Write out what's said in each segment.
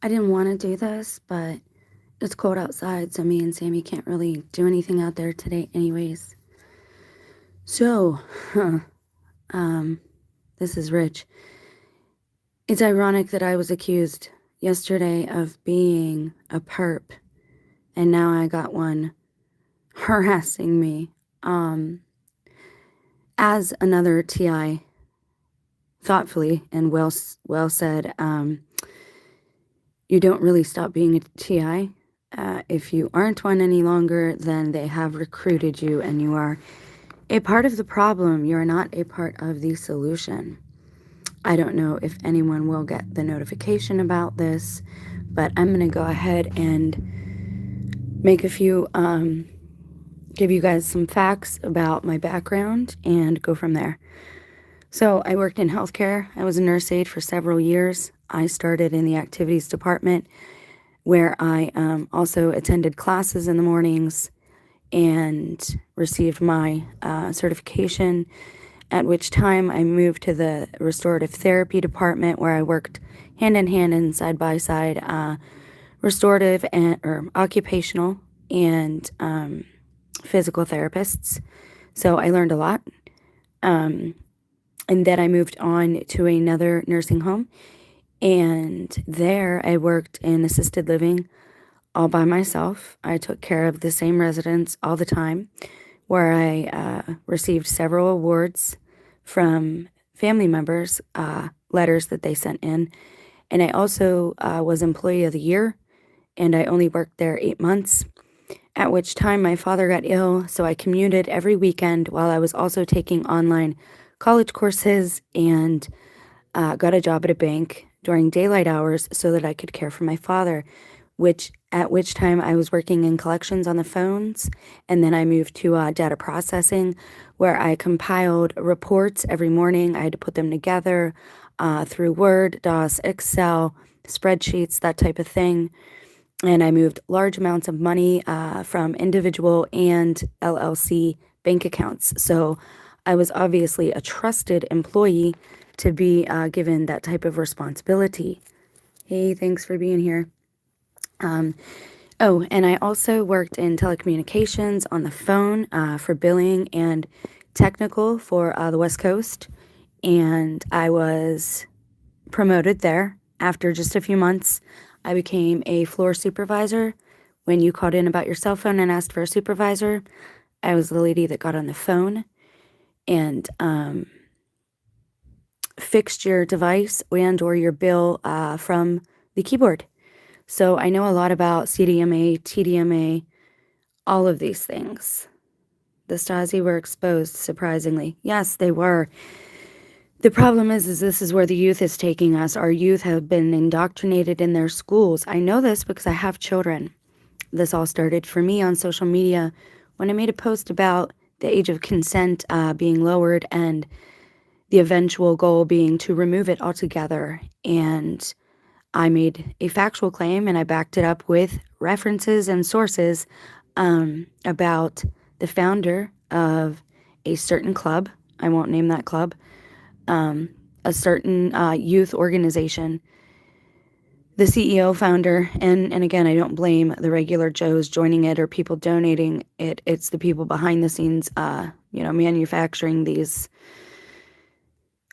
I didn't want to do this, but it's cold outside, so me and Sammy can't really do anything out there today, anyways. So, um, this is Rich. It's ironic that I was accused yesterday of being a perp, and now I got one harassing me. As another TI thoughtfully and well said, you don't really stop being a TI. If you aren't one any longer, then they have recruited you and you are a part of the problem. You're not a part of the solution. I don't know if anyone will get the notification about this, but I'm going to go ahead and make a few, give you guys some facts about my background and go from there. So I worked in healthcare. I was a nurse aide for several years. I started in the activities department where I also attended classes in the mornings and received my certification, at which time I moved to the restorative therapy department where I worked hand in hand and side by side, restorative and or occupational and physical therapists. So I learned a lot. And then I moved on to another nursing home, and there I worked in assisted living all by myself. I took care of the same residents all the time, where I received several awards from family members, letters that they sent in. And I also was Employee of the Year, and I only worked there 8 months, at which time my father got ill, so I commuted every weekend while I was also taking online college courses and got a job at a bank during daylight hours so that I could care for my father, at which time I was working in collections on the phones, and then I moved to data processing, where I compiled reports every morning. I had to put them together through Word, DOS, Excel, spreadsheets, that type of thing. And I moved large amounts of money from individual and LLC bank accounts. So I was obviously a trusted employee to be given that type of responsibility. Hey, thanks for being here. Oh, and I also worked in telecommunications on the phone for billing and technical for the West Coast. And I was promoted there. After just a few months, I became a floor supervisor. When you called in about your cell phone and asked for a supervisor, I was the lady that got on the phone and fixed your device and or your bill from the keyboard. So I know a lot about CDMA, TDMA, all of these things. The Stasi were exposed, surprisingly. Yes, they were. The problem is this is where the youth is taking us. Our youth have been indoctrinated in their schools. I know this because I have children. This all started for me on social media when I made a post about the age of consent being lowered and the eventual goal being to remove it altogether. And I made a factual claim and I backed it up with references and sources about the founder of a certain club. I won't name that club. A certain youth organization. The CEO, founder, and again, I don't blame the regular Joes joining it or people donating it. It's the people behind the scenes, manufacturing these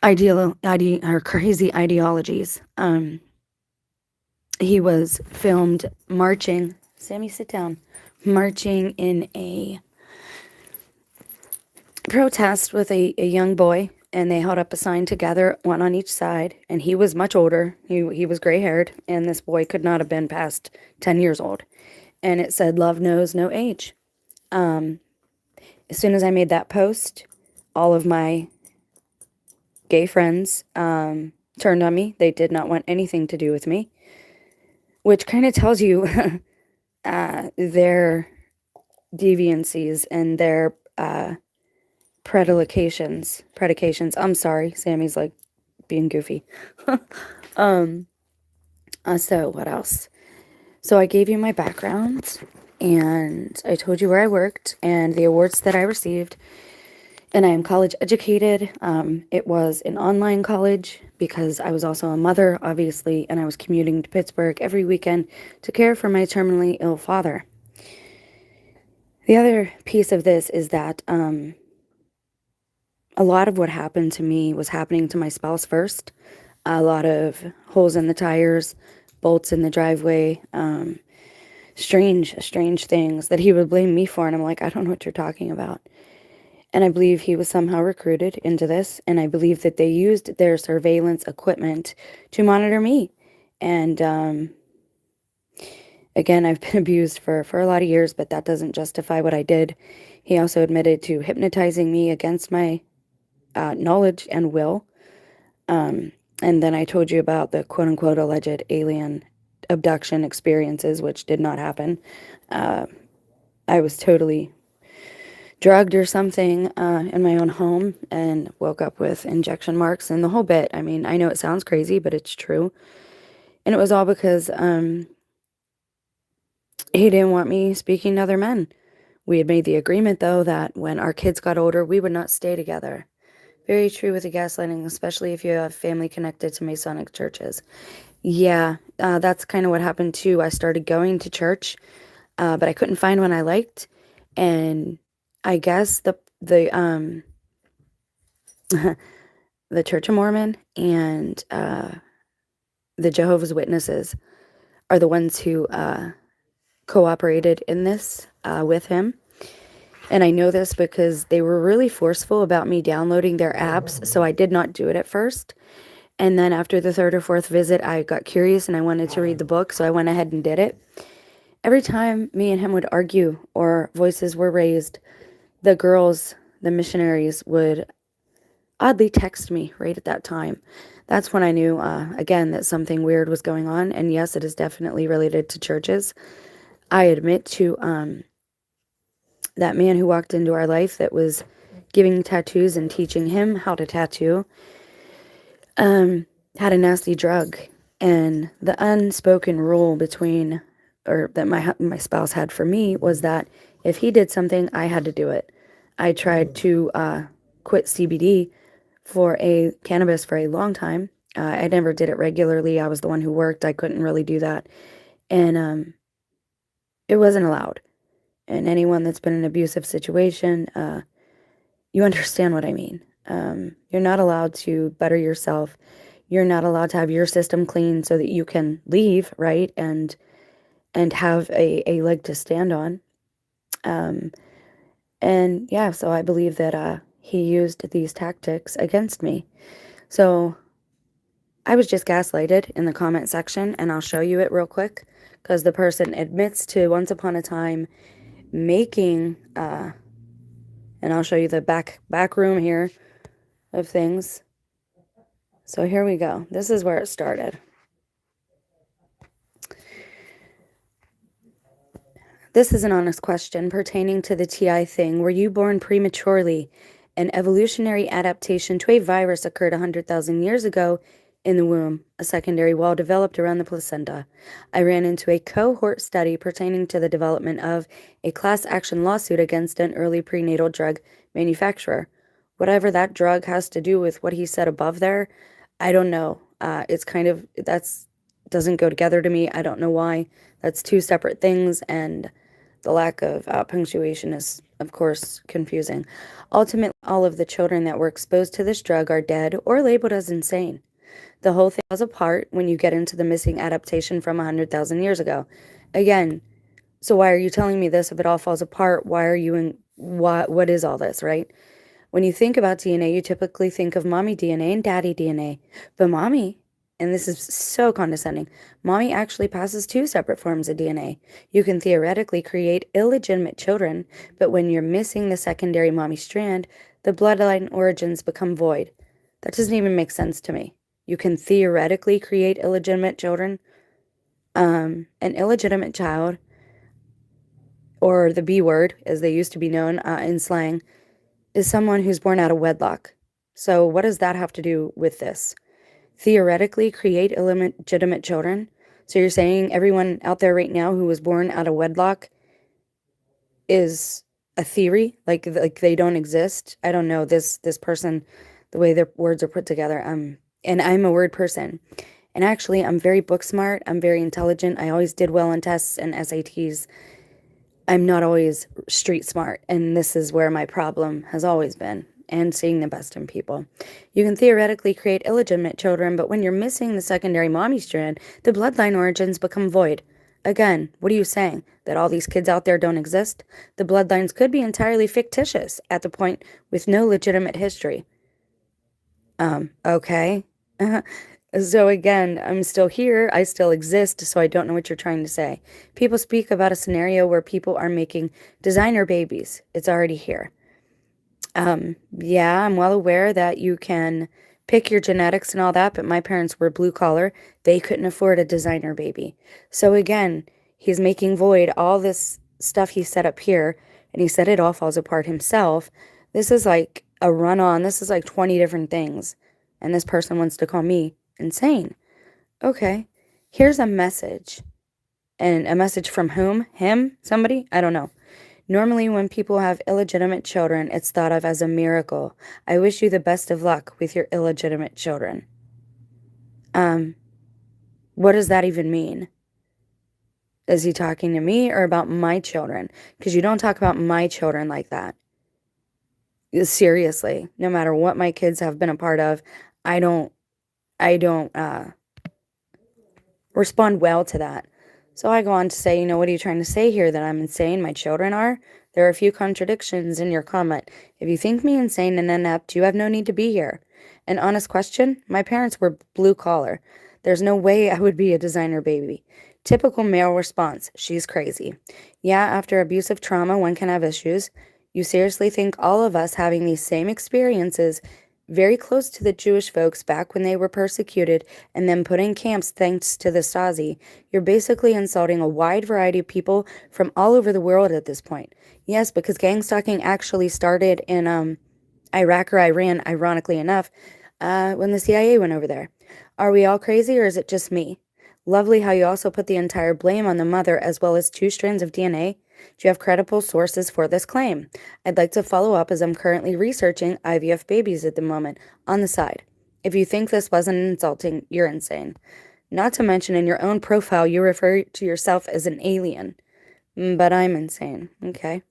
crazy ideologies. He was filmed marching. Sammy, sit down. Marching in a protest with a young boy, and they held up a sign together, one on each side, and he was much older. He was gray-haired, and this boy could not have been past 10 years old. And it said, "Love knows no age." As soon as I made that post, all of my gay friends turned on me. They did not want anything to do with me, which kind of tells you their deviancies and their predications. I'm sorry, Sammy's like being goofy. So what else? So I gave you my background and I told you where I worked and the awards that I received. And I am college educated. It was an online college because I was also a mother, obviously, and I was commuting to Pittsburgh every weekend to care for my terminally ill father. The other piece of this is that a lot of what happened to me was happening to my spouse first. A lot of holes in the tires, bolts in the driveway, strange things that he would blame me for. And I'm like, I don't know what you're talking about. And I believe he was somehow recruited into this. And I believe that they used their surveillance equipment to monitor me. And again, I've been abused for a lot of years, but that doesn't justify what I did. He also admitted to hypnotizing me against my knowledge and will. And then I told you about the quote unquote alleged alien abduction experiences, which did not happen. I was totally drugged or something in my own home and woke up with injection marks and the whole bit. I mean, I know it sounds crazy, but it's true. And it was all because he didn't want me speaking to other men. We had made the agreement, though, that when our kids got older, we would not stay together. Very true with the gaslighting, especially if you have family connected to Masonic churches. Yeah, that's kind of what happened too. I started going to church, but I couldn't find one I liked, and I guess the the Church of Mormon and the Jehovah's Witnesses are the ones who cooperated in this with him. And I know this because they were really forceful about me downloading their apps, so I did not do it at first. And then after the third or fourth visit, I got curious and I wanted to read the book, so I went ahead and did it. Every time me and him would argue or voices were raised, the girls, the missionaries, would oddly text me right at that time. That's when I knew, again, that something weird was going on. And yes, it is definitely related to churches. I admit to that man who walked into our life that was giving tattoos and teaching him how to tattoo had a nasty drug. And the unspoken rule between, or that my spouse had for me, was that if he did something, I had to do it. I tried to quit CBD for a cannabis for a long time. I never did it regularly. I was the one who worked. I couldn't really do that. And it wasn't allowed. And anyone that's been in an abusive situation, you understand what I mean. You're not allowed to better yourself. You're not allowed to have your system clean so that you can leave, right? And have a leg to stand on. And yeah, so I believe that he used these tactics against me. So I was just gaslighted in the comment section, and I'll show you it real quick because the person admits to once upon a time making, and I'll show you the back room here of things. So here we go. This is where it started. This is an honest question pertaining to the TI thing. Were you born prematurely? An evolutionary adaptation to a virus occurred 100,000 years ago in the womb, a secondary wall developed around the placenta. I ran into a cohort study pertaining to the development of a class action lawsuit against an early prenatal drug manufacturer. Whatever that drug has to do with what he said above there, I don't know. It's kind of, that's doesn't go together to me. I don't know why. That's two separate things, and the lack of punctuation is, of course, confusing. Ultimately, all of the children that were exposed to this drug are dead or labeled as insane. The whole thing falls apart when you get into the missing adaptation from 100,000 years ago. Again, so why are you telling me this if it all falls apart? Why are you in what is all this, right? When you think about DNA, you typically think of mommy DNA and daddy DNA. But mommy, and this is so condescending, mommy actually passes two separate forms of DNA. You can theoretically create illegitimate children, but when you're missing the secondary mommy strand, the bloodline origins become void. That doesn't even make sense to me. You can theoretically create illegitimate children. An illegitimate child, or the B word, as they used to be known in slang, is someone who's born out of wedlock. So what does that have to do with this? Theoretically create illegitimate children? So you're saying everyone out there right now who was born out of wedlock is a theory, like they don't exist. I don't know this person, the way their words are put together. And I'm a word person. And actually, I'm very book smart. I'm very intelligent. I always did well on tests and SATs. I'm not always street smart, and this is where my problem has always been, and seeing the best in people. You can theoretically create illegitimate children, but when you're missing the secondary mommy strand, the bloodline origins become void. Again, what are you saying? That all these kids out there don't exist? The bloodlines could be entirely fictitious at the point with no legitimate history. Okay. So again, I'm still here. I still exist, so I don't know what you're trying to say. People speak about a scenario where people are making designer babies. It's already here. Yeah, I'm well aware that you can pick your genetics and all that, but my parents were blue collar. They couldn't afford a designer baby. So again, he's making void all this stuff he set up here, and he said it all falls apart himself. This is like a run on. This is like 20 different things. And this person wants to call me insane. Okay, here's a message. And a message from whom? Him? Somebody? I don't know. Normally, when people have illegitimate children, it's thought of as a miracle. I wish you the best of luck with your illegitimate children. What does that even mean? Is he talking to me or about my children? Because you don't talk about my children like that. Seriously, no matter what my kids have been a part of, I don't respond well to that. So I go on to say, what are you trying to say here? That I'm insane? My children are? There are a few contradictions in your comment. If you think me insane and inept, you have no need to be here. An honest question? My parents were blue collar. There's no way I would be a designer baby. Typical male response. She's crazy. Yeah, after abusive trauma, one can have issues. You seriously think all of us having these same experiences very close to the Jewish folks back when they were persecuted and then put in camps thanks to the stasi, you're basically insulting a wide variety of people from all over the world at this point. Yes, because gang stalking actually started in Iraq or Iran, ironically enough, when the CIA went over there. Are we all crazy or is it just me? Lovely how you also put the entire blame on the mother as well as 2 strands of DNA. Do you have credible sources for this claim? I'd like to follow up as I'm currently researching IVF babies at the moment on the side. If you think this wasn't insulting, you're insane. Not to mention in your own profile, you refer to yourself as an alien. But I'm insane. Okay.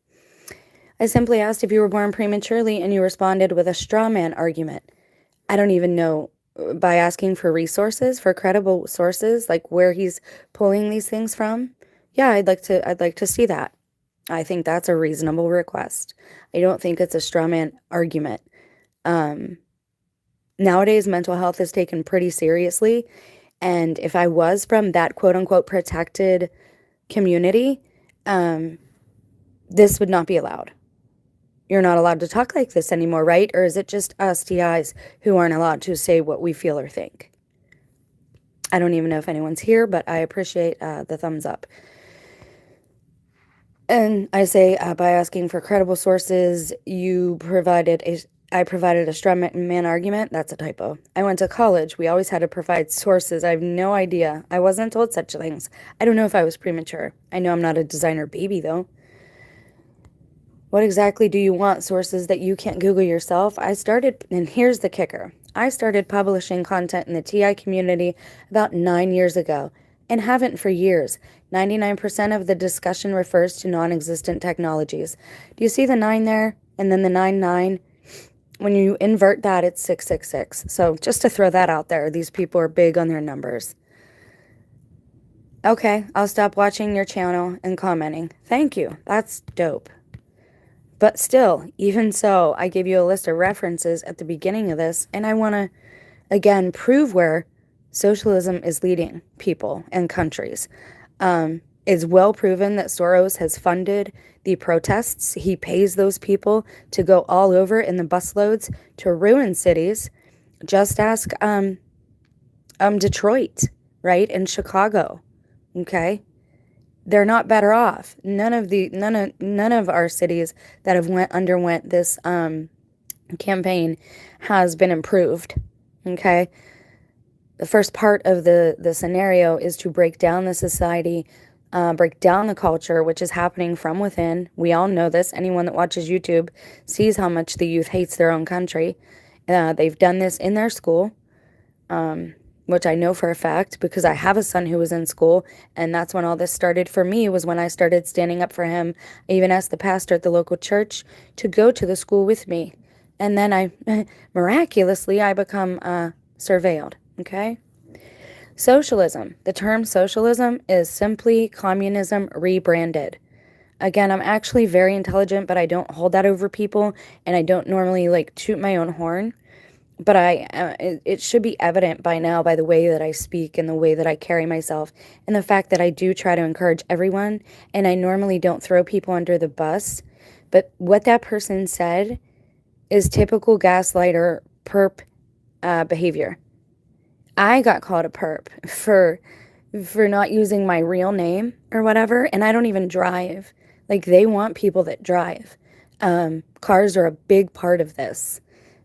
I simply asked if you were born prematurely and you responded with a straw man argument. I don't even know, by asking for resources, for credible sources, like where he's pulling these things from. Yeah, I'd like to see that. I think that's a reasonable request. I don't think it's a straw man argument. Nowadays, mental health is taken pretty seriously. And if I was from that quote unquote protected community, this would not be allowed. You're not allowed to talk like this anymore, right? Or is it just us TIs who aren't allowed to say what we feel or think? I don't even know if anyone's here, but I appreciate the thumbs up. And I say, by asking for credible sources, I provided a straw man argument. That's a typo. I went to college. We always had to provide sources. I have no idea. I wasn't told such things. I don't know if I was premature. I know I'm not a designer baby, though. What exactly do you want? Sources that you can't Google yourself? And here's the kicker. I started publishing content in the TI community about 9 years ago and haven't for years. 99% of the discussion refers to non-existent technologies. Do you see the 9 there? And then the 99? When you invert that, it's 666. So just to throw that out there, these people are big on their numbers. Okay, I'll stop watching your channel and commenting. Thank you. That's dope. But still, even so, I gave you a list of references at the beginning of this, and I want to, again, prove where socialism is leading people and countries. It's well proven that Soros has funded the protests. He pays those people to go all over in the busloads to ruin cities. Just ask Detroit, right, and Chicago, okay? They're not better off. None of our cities that have underwent this campaign has been improved. Okay, the first part of the scenario is to break down the society break down the culture, which is happening from within. We all know this. Anyone that watches YouTube sees how much the youth hates their own country. They've done this in their school, which I know for a fact because I have a son who was in school, and that's when all this started for me, was when I started standing up for him. I even asked the pastor at the local church to go to the school with me. And then miraculously, I become surveilled, okay? Socialism. The term socialism is simply communism rebranded. Again, I'm actually very intelligent, but I don't hold that over people, and I don't normally like toot my own horn. But it should be evident by now by the way that I speak and the way that I carry myself, and the fact that I do try to encourage everyone, and I normally don't throw people under the bus. But what that person said is typical gaslighter perp behavior. I got called a perp for not using my real name or whatever, and I don't even drive. Like, they want people that drive. Cars are a big part of this.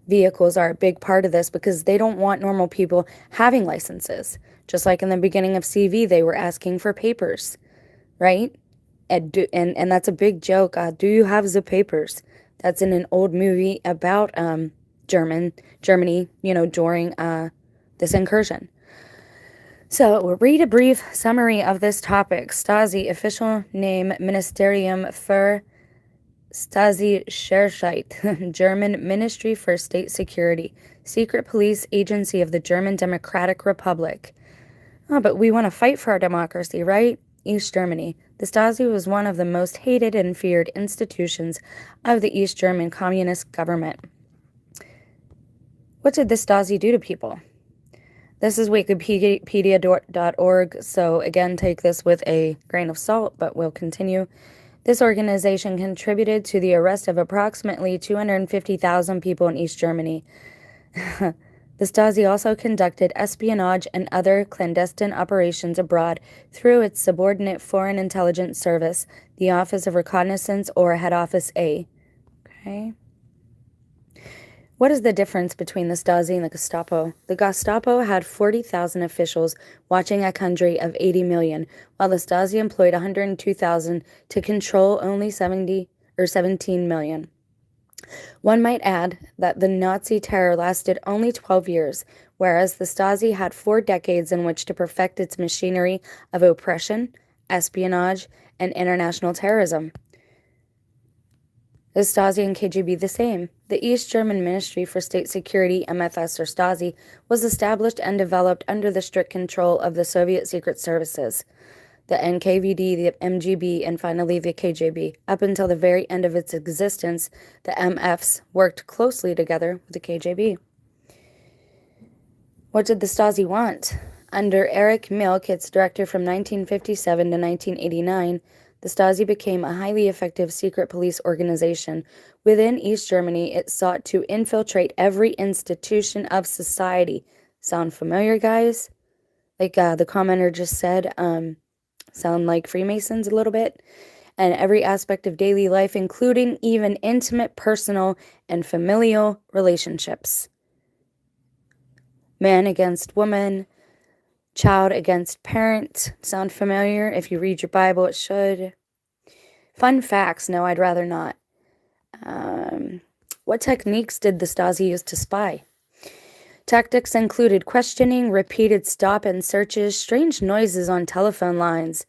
Vehicles are a big part of this because they don't want normal people having licenses. Just like in the beginning of CV, they were asking for papers, right? And that's a big joke. Do you have the papers? That's in an old movie about Germany, during this incursion. So we'll read a brief summary of this topic. Stasi, official name Ministerium für Stasi-Sicherheit, German Ministry for State Security, secret police agency of the German Democratic Republic. Oh, but we want to fight for our democracy, right? East Germany. The Stasi was one of the most hated and feared institutions of the East German communist government. What did the Stasi do to people? This is wikipedia.org, so again, take this with a grain of salt, but we'll continue. This organization contributed to the arrest of approximately 250,000 people in East Germany. The Stasi also conducted espionage and other clandestine operations abroad through its subordinate Foreign Intelligence Service, the Office of Reconnaissance, or Head Office A. Okay. What is the difference between the Stasi and the Gestapo? The Gestapo had 40,000 officials watching a country of 80 million, while the Stasi employed 102,000 to control only 17 million. One might add that the Nazi terror lasted only 12 years, whereas the Stasi had 4 decades in which to perfect its machinery of oppression, espionage, and international terrorism. The Stasi and KGB the same. The East German Ministry for State Security, MFS or Stasi, was established and developed under the strict control of the Soviet secret services, the NKVD, the MGB, and finally the KGB. Up until the very end of its existence, the MFs worked closely together with the KGB. What did the Stasi want? Under Erich Milch, its director from 1957 to 1989, the Stasi became a highly effective secret police organization. Within East Germany, it sought to infiltrate every institution of society. Sound familiar, guys? Like the commenter just said, sound like Freemasons a little bit? And every aspect of daily life, including even intimate, personal, and familial relationships. Man against woman, child against parent. Sound familiar? If you read your Bible, it should. Fun facts. No, I'd rather not. What techniques did the Stasi use to spy? Tactics included questioning, repeated stop and searches, strange noises on telephone lines,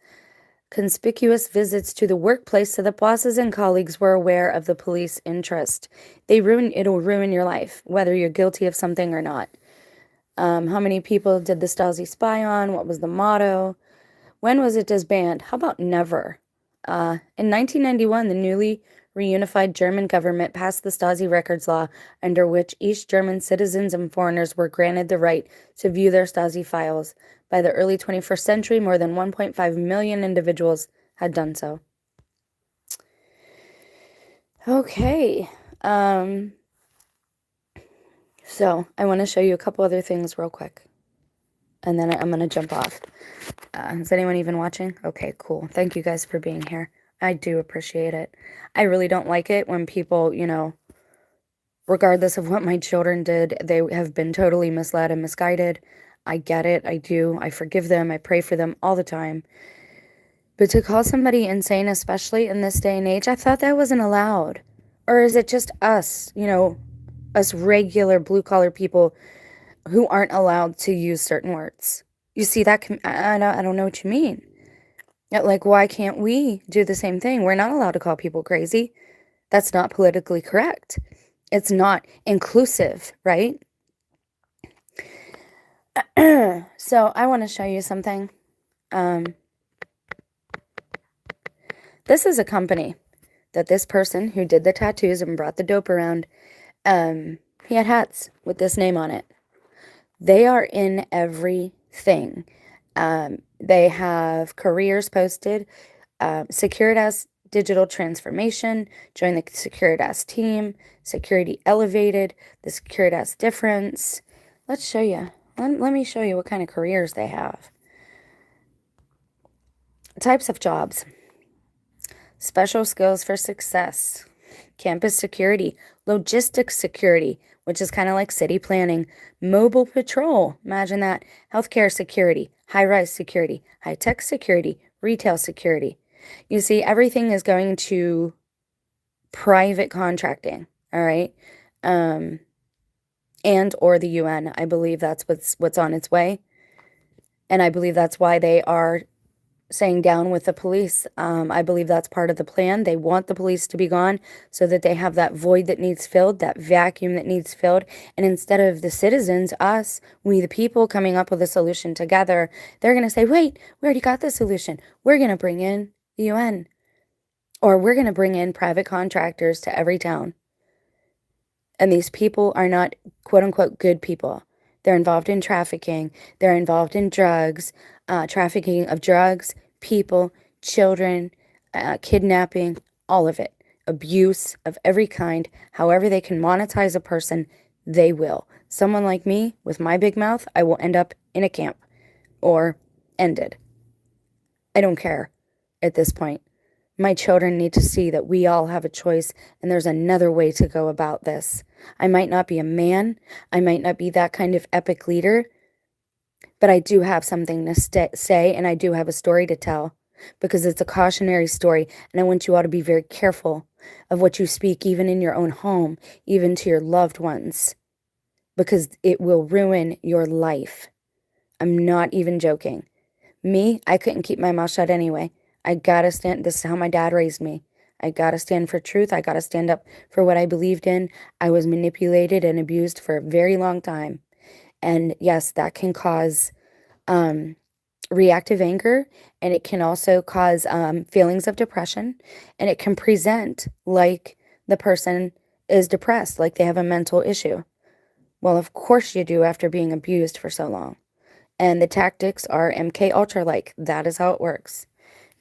conspicuous visits to the workplace so that bosses and colleagues were aware of the police interest. It'll ruin your life, whether you're guilty of something or not. How many people did the Stasi spy on? What was the motto? When was it disbanded? How about never? In 1991, the newly reunified German government passed the Stasi Records Law, under which East German citizens and foreigners were granted the right to view their Stasi files. By the early 21st century, more than 1.5 million individuals had done so. Okay. So I want to show you a couple other things real quick, and then I'm going to jump off. Is anyone even watching? Okay, cool. Thank you guys for being here. I do appreciate it. I really don't like it when people, regardless of what my children did, they have been totally misled and misguided. I get it. I do. I forgive them. I pray for them all the time. But to call somebody insane, especially in this day and age, I thought that wasn't allowed. Or is it just us, us regular blue collar people who aren't allowed to use certain words? You see that? I don't know what you mean. Like, why can't we do the same thing? We're not allowed to call people crazy. That's not politically correct. It's not inclusive, right? So I want to show you something. This is a company that this person who did the tattoos and brought the dope around, he had hats with this name on it. They are in everything. They have careers posted, Securitas Digital Transformation, join the Securitas team, Security Elevated, the Securitas Difference. Let's show you. Let me show you what kind of careers they have. Types of jobs. Special skills for success. Campus security. Logistics security, which is kind of like city planning. Mobile patrol. Imagine that. Healthcare security. High-rise security. High-tech security. Retail security. You see, everything is going to private contracting, all right? And or the UN. I believe that's what's on its way. And I believe that's why they are saying down with the police. I believe that's part of the plan. They want the police to be gone so that they have that void that needs filled, that vacuum that needs filled. And instead of the citizens, us, we the people coming up with a solution together, they're going to say, wait, we already got the solution. We're going to bring in the UN. Or we're going to bring in private contractors to every town. And these people are not, quote unquote, good people. They're involved in trafficking. They're involved in drugs, trafficking of drugs, people, children, kidnapping, all of it. Abuse of every kind. However they can monetize a person, they will. Someone like me, with my big mouth, I will end up in a camp or ended. I don't care at this point. My children need to see that we all have a choice and there's another way to go about this. I might not be a man. I might not be that kind of epic leader, but I do have something to say and I do have a story to tell because it's a cautionary story. And I want you all to be very careful of what you speak, even in your own home, even to your loved ones, because it will ruin your life. I'm not even joking. Me, I couldn't keep my mouth shut anyway. I gotta stand. This is how my dad raised me. I gotta stand for truth. I gotta stand up for what I believed in. I was manipulated and abused for a very long time. And yes, that can cause reactive anger, and it can also cause feelings of depression, and it can present like the person is depressed, like they have a mental issue. Well, of course you do after being abused for so long. And the tactics are MK Ultra like. That is how it works.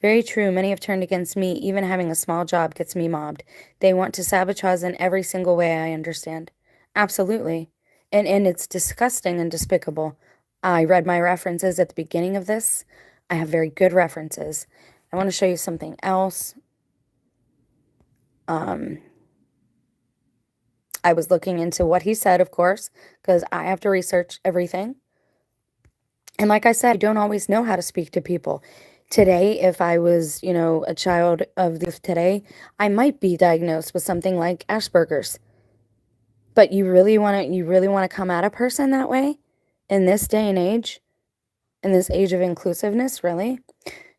Very true. Many have turned against me. Even having a small job gets me mobbed. They want to sabotage in every single way, I understand. Absolutely. And it's disgusting and despicable. I read my references at the beginning of this. I have very good references. I want to show you something else. I was looking into what he said, of course, because I have to research everything. And like I said, I don't always know how to speak to people. Today, if I was, a child of the youth today, I might be diagnosed with something like Asperger's. But you really want to come at a person that way in this day and age, in this age of inclusiveness, really?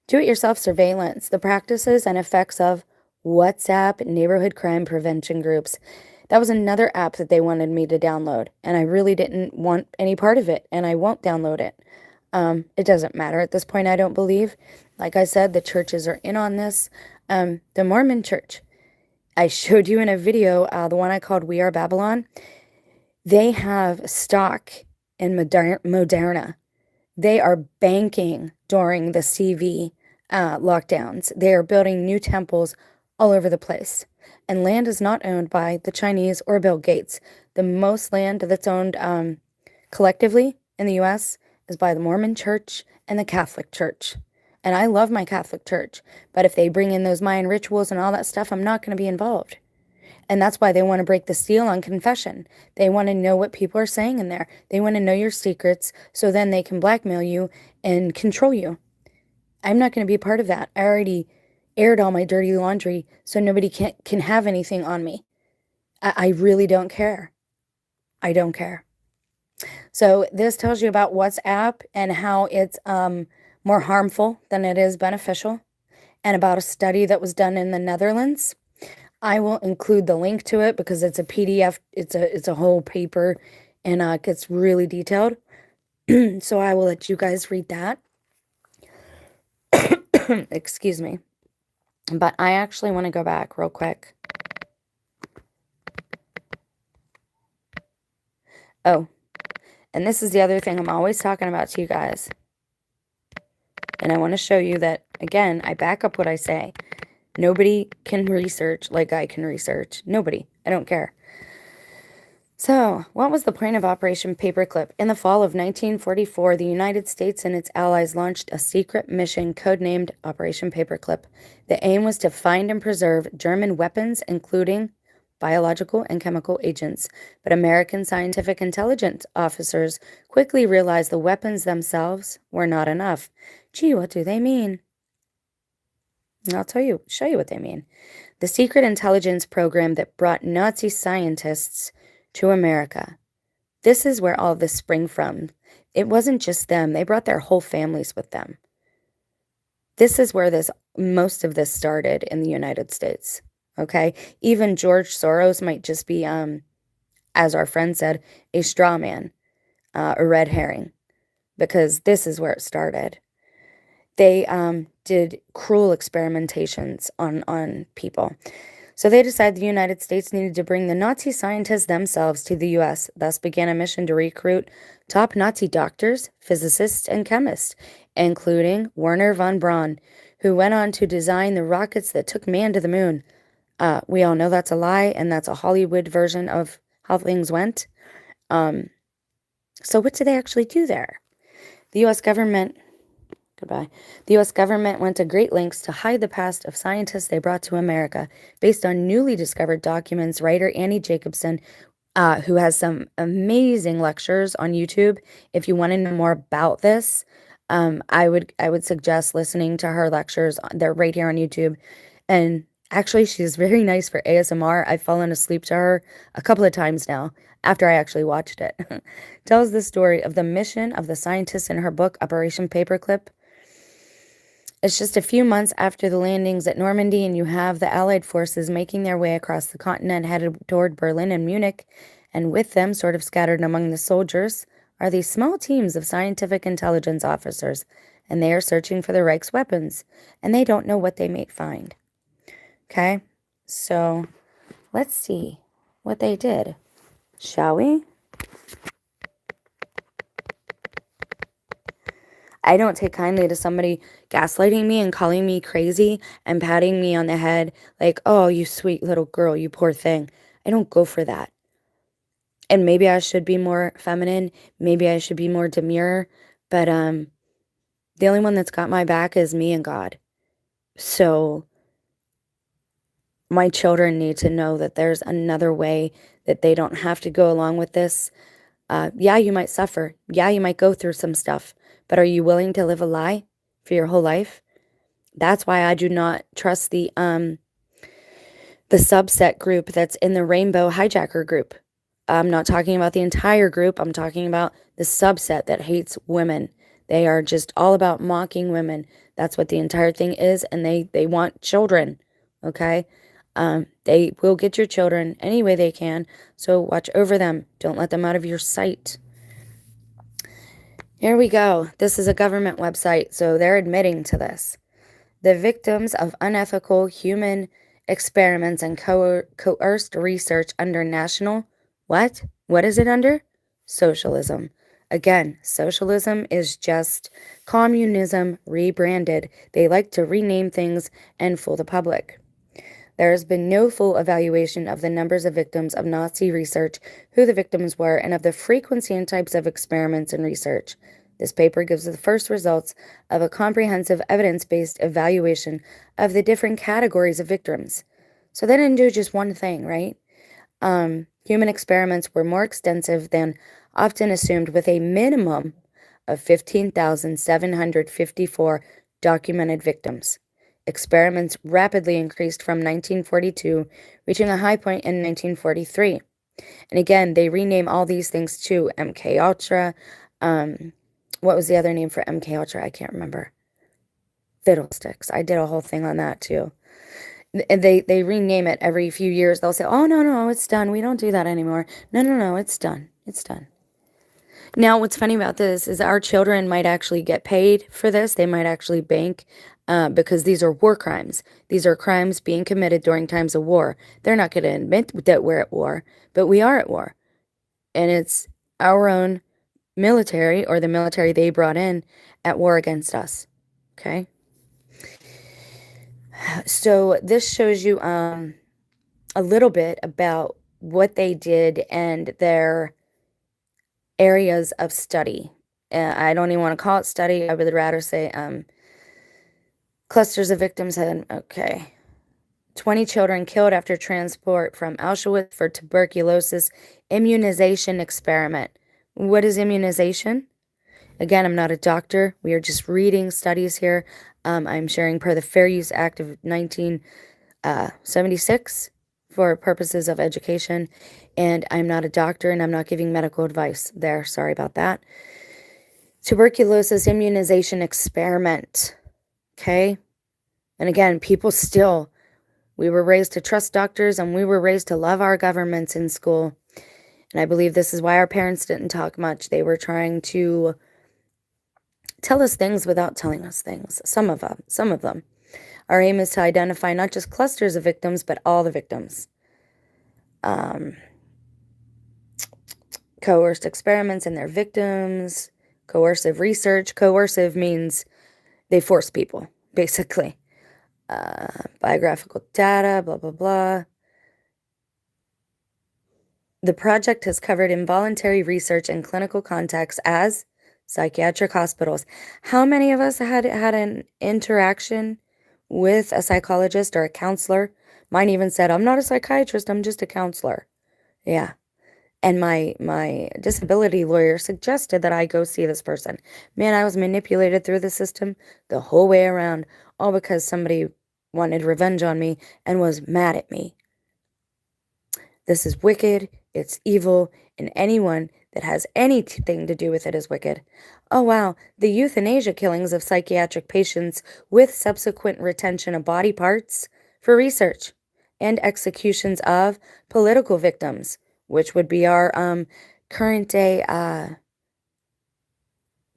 Do-it-yourself surveillance, the practices and effects of WhatsApp neighborhood crime prevention groups. That was another app that they wanted me to download, and I really didn't want any part of it, and I won't download it. It doesn't matter at this point, I don't believe. Like I said, the churches are in on this. The Mormon church, I showed you in a video, the one I called We Are Babylon, they have stock in Moderna. They are banking during the CV lockdowns. They are building new temples all over the place. And land is not owned by the Chinese or Bill Gates. The most land that's owned collectively in the U.S. is by the Mormon Church and the Catholic Church. And I love my Catholic Church, but if they bring in those Mayan rituals and all that stuff, I'm not going to be involved. And that's why they want to break the seal on confession. They want to know what people are saying in there. They want to know your secrets so then they can blackmail you and control you. I'm not going to be a part of that. I already aired all my dirty laundry, so nobody can have anything on me. I really don't care. I don't care. So this tells you about WhatsApp and how it's more harmful than it is beneficial, and about a study that was done in the Netherlands. I will include the link to it because it's a PDF. It's a whole paper, and it gets really detailed. So I will let you guys read that. Excuse me. But I actually want to go back real quick. Oh, and this is the other thing I'm always talking about to you guys. And I want to show you that, again, I back up what I say. Nobody can research like I can research. Nobody. I don't care. So, what was the point of Operation Paperclip? In the fall of 1944, the United States and its allies launched a secret mission codenamed Operation Paperclip. The aim was to find and preserve German weapons, including biological and chemical agents. But American scientific intelligence officers quickly realized the weapons themselves were not enough. Gee, what do they mean? I'll show you what they mean. The secret intelligence program that brought Nazi scientists to America. This is where all this sprang from. It wasn't just them. They brought their whole families with them. This is where most of this started in the United States. Okay? Even George Soros might just be, as our friend said, a straw man, a red herring, because this is where it started. They did cruel experimentations on people. So they decided the United States needed to bring the Nazi scientists themselves to the U.S., thus began a mission to recruit top Nazi doctors, physicists, and chemists, including Werner von Braun, who went on to design the rockets that took man to the moon. We all know that's a lie, and that's a Hollywood version of how things went. So what did they actually do there? The U.S. government... Goodbye. The U.S. government went to great lengths to hide the past of scientists they brought to America. Based on newly discovered documents, writer Annie Jacobson, who has some amazing lectures on YouTube. If you want to know more about this, I would suggest listening to her lectures. They're right here on YouTube. And actually, she's very nice for ASMR. I've fallen asleep to her a couple of times now after I actually watched it. Tells the story of the mission of the scientists in her book, Operation Paperclip. It's just a few months after the landings at Normandy, and you have the Allied forces making their way across the continent, headed toward Berlin and Munich, and with them, sort of scattered among the soldiers, are these small teams of scientific intelligence officers, and they are searching for the Reich's weapons, and they don't know what they may find. Okay, so let's see what they did, shall we? I don't take kindly to somebody gaslighting me and calling me crazy and patting me on the head like, oh, you sweet little girl, you poor thing. I don't go for that. And maybe I should be more feminine. Maybe I should be more demure. But the only one that's got my back is me and God. So my children need to know that there's another way, that they don't have to go along with this. Yeah, you might suffer. Yeah, you might go through some stuff. But are you willing to live a lie for your whole life? That's why I do not trust the subset group that's in the Rainbow Hijacker group. I'm not talking about the entire group. I'm talking about the subset that hates women. They are just all about mocking women. That's what the entire thing is, and they want children, okay? They will get your children any way they can, so watch over them. Don't let them out of your sight. Here we go. This is a government website, so they're admitting to this. The victims of unethical human experiments and coerced research under national... What? What is it under? Socialism. Again, socialism is just communism rebranded. They like to rename things and fool the public. There has been no full evaluation of the numbers of victims of Nazi research, who the victims were, and of the frequency and types of experiments and research. This paper gives the first results of a comprehensive evidence-based evaluation of the different categories of victims. So they didn't do just one thing, right? Human experiments were more extensive than often assumed, with a minimum of 15,754 documented victims. Experiments rapidly increased from 1942, reaching a high point in 1943. And again, they rename all these things to MK Ultra. What was the other name for MK Ultra? I can't remember. Fiddlesticks. I did a whole thing on that too. And they rename it every few years. They'll say, "Oh no, it's done. We don't do that anymore." No, it's done. It's done. Now, what's funny about this is our children might actually get paid for this. They might actually bank because these are war crimes. These are crimes being committed during times of war. They're not going to admit that we're at war, but we are at war. And it's our own military or the military they brought in at war against us. Okay? So this shows you a little bit about what they did and their areas of study. I don't even want to call it study. I would rather say clusters of victims had, okay. 20 children killed after transport from Auschwitz for tuberculosis immunization experiment. What is immunization? Again, I'm not a doctor. We are just reading studies here. I'm sharing per the Fair Use Act of 1976 for purposes of education. And I'm not a doctor and I'm not giving medical advice there. Sorry about that. Tuberculosis immunization experiment. Okay? And again, people still, we were raised to trust doctors and we were raised to love our governments in school. And I believe this is why our parents didn't talk much. They were trying to tell us things without telling us things. Some of them. Our aim is to identify not just clusters of victims, but all the victims. Coerced experiments and their victims. Coercive research. Coercive means they force people, basically. Biographical data, blah, blah, blah. The project has covered involuntary research in clinical contexts as psychiatric hospitals. How many of us had an interaction with a psychologist or a counselor? Mine even said, "I'm not a psychiatrist, I'm just a counselor." Yeah. And my disability lawyer suggested that I go see this person. Man, I was manipulated through the system the whole way around, all because somebody wanted revenge on me and was mad at me. This is wicked, it's evil, and anyone that has anything to do with it is wicked. Oh wow, the euthanasia killings of psychiatric patients with subsequent retention of body parts for research, and executions of political victims, which would be our current day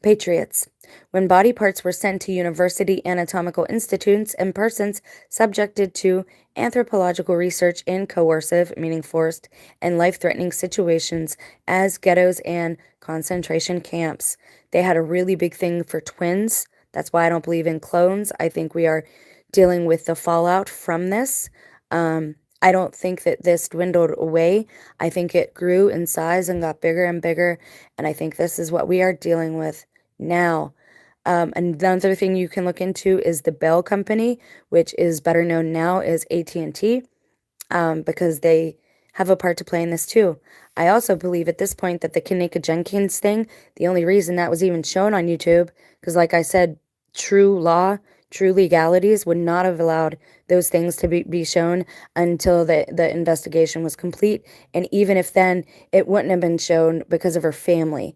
patriots, when body parts were sent to university anatomical institutes and persons subjected to anthropological research in coercive, meaning forced, and life-threatening situations as ghettos and concentration camps. They had a really big thing for twins. That's why I don't believe in clones. I think we are dealing with the fallout from this. I don't think that this dwindled away. I think it grew in size and got bigger and bigger, and I think this is what we are dealing with now. Another thing you can look into is the Bell Company, which is better known now as AT&T, because they have a part to play in this too. I also believe at this point that the Kanika Jenkins thing, the only reason that was even shown on YouTube, because like I said, true law, true legalities would not have allowed those things to be shown until the investigation was complete. And even if then, it wouldn't have been shown because of her family,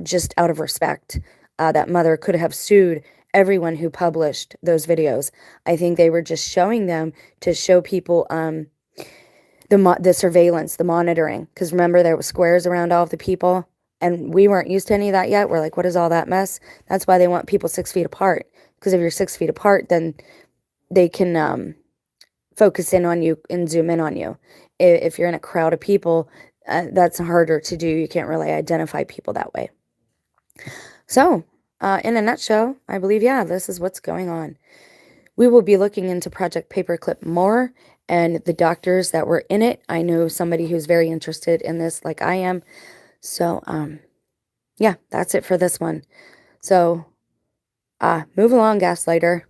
just out of respect. That mother could have sued everyone who published those videos. I think they were just showing them to show people the surveillance, the monitoring. Because remember, there were squares around all of the people, and we weren't used to any of that yet. We're like, what is all that mess? That's why they want people 6 feet apart. Because if you're 6 feet apart, then they can focus in on you and zoom in on you. If you're in a crowd of people, that's harder to do. You can't really identify people that way. So, in a nutshell, I believe, yeah, this is what's going on. We will be looking into Project Paperclip more and the doctors that were in it. I know somebody who's very interested in this like I am. So, yeah, that's it for this one. So, move along, gaslighter.